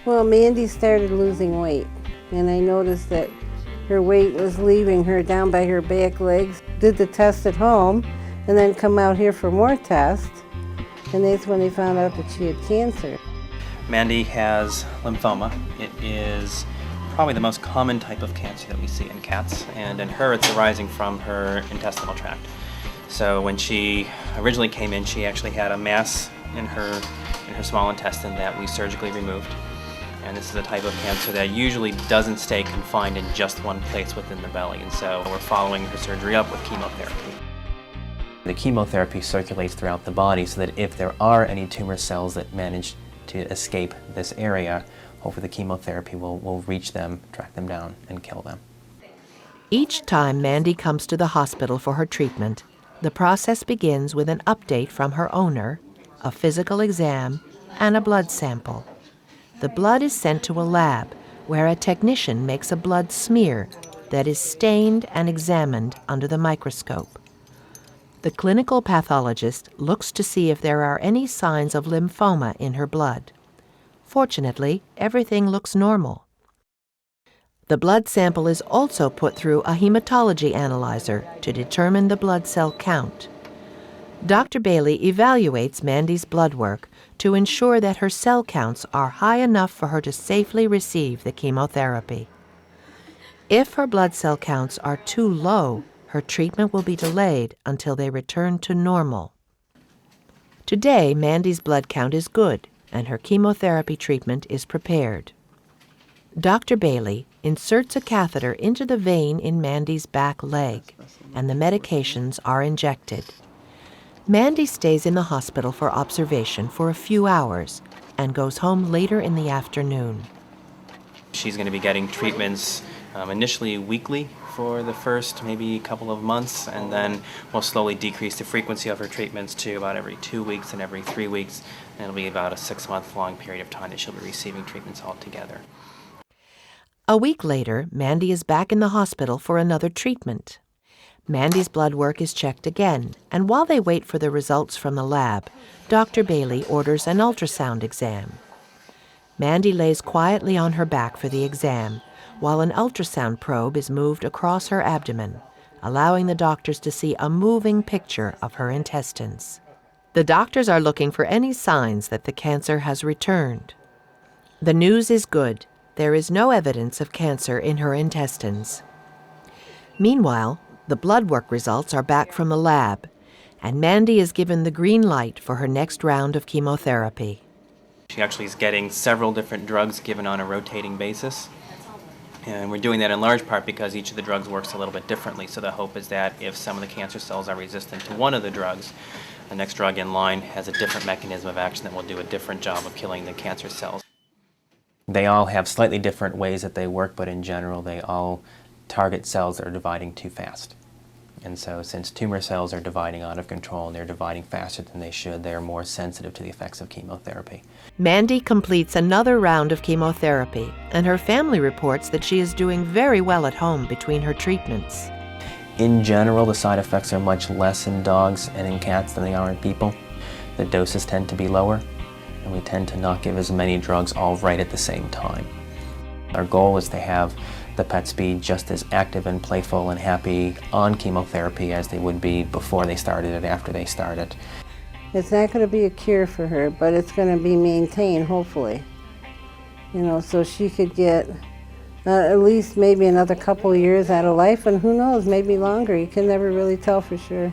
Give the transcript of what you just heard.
Well, Mandy started losing weight, and I noticed that her weight was leaving her down by her back legs. Did the test at home, and then come out here for more tests, and that's when they found out that she had cancer. Mandy has lymphoma. It is probably the most common type of cancer that we see in cats, and in her it's arising from her intestinal tract. So when she originally came in, she actually had a mass in her small intestine that we surgically removed. And this is a type of cancer that usually doesn't stay confined in just one place within the belly, and so we're following her surgery up with chemotherapy. The chemotherapy circulates throughout the body so that if there are any tumor cells that manage to escape this area, hopefully the chemotherapy will reach them, track them down, and kill them. Each time Mandy comes to the hospital for her treatment, the process begins with an update from her owner, a physical exam, and a blood sample. The blood is sent to a lab where a technician makes a blood smear that is stained and examined under the microscope. The clinical pathologist looks to see if there are any signs of lymphoma in her blood. Fortunately, everything looks normal. The blood sample is also put through a hematology analyzer to determine the blood cell count. Dr. Bailey evaluates Mandy's blood work to ensure that her cell counts are high enough for her to safely receive the chemotherapy. If her blood cell counts are too low, her treatment will be delayed until they return to normal. Today, Mandy's blood count is good, and her chemotherapy treatment is prepared. Dr. Bailey inserts a catheter into the vein in Mandy's back leg, and the medications are injected. Mandy stays in the hospital for observation for a few hours and goes home later in the afternoon. She's going to be getting treatments initially weekly for the first maybe couple of months, and then we'll slowly decrease the frequency of her treatments to about every 2 weeks and every 3 weeks, and it'll be about a 6-month-long period of time that she'll be receiving treatments altogether. A week later, Mandy is back in the hospital for another treatment. Mandy's blood work is checked again, and while they wait for the results from the lab, Dr. Bailey orders an ultrasound exam. Mandy lays quietly on her back for the exam, while an ultrasound probe is moved across her abdomen, allowing the doctors to see a moving picture of her intestines. The doctors are looking for any signs that the cancer has returned. The news is good. There is no evidence of cancer in her intestines. Meanwhile, the blood work results are back from the lab, and Mandy is given the green light for her next round of chemotherapy. She actually is getting several different drugs given on a rotating basis. And we're doing that in large part because each of the drugs works a little bit differently. So the hope is that if some of the cancer cells are resistant to one of the drugs, the next drug in line has a different mechanism of action that will do a different job of killing the cancer cells. They all have slightly different ways that they work, but in general they all target cells that are dividing too fast. And so since tumor cells are dividing out of control and they're dividing faster than they should, they're more sensitive to the effects of chemotherapy. Mandy completes another round of chemotherapy, and her family reports that she is doing very well at home between her treatments. In general, the side effects are much less in dogs and in cats than they are in people. The doses tend to be lower, and we tend to not give as many drugs all right at the same time. Our goal is to have the pets be just as active and playful and happy on chemotherapy as they would be before they started it, after they started. It's not going to be a cure for her, but it's going to be maintained, hopefully. You know, so she could get at least maybe another couple of years out of life, and who knows, maybe longer. You can never really tell for sure.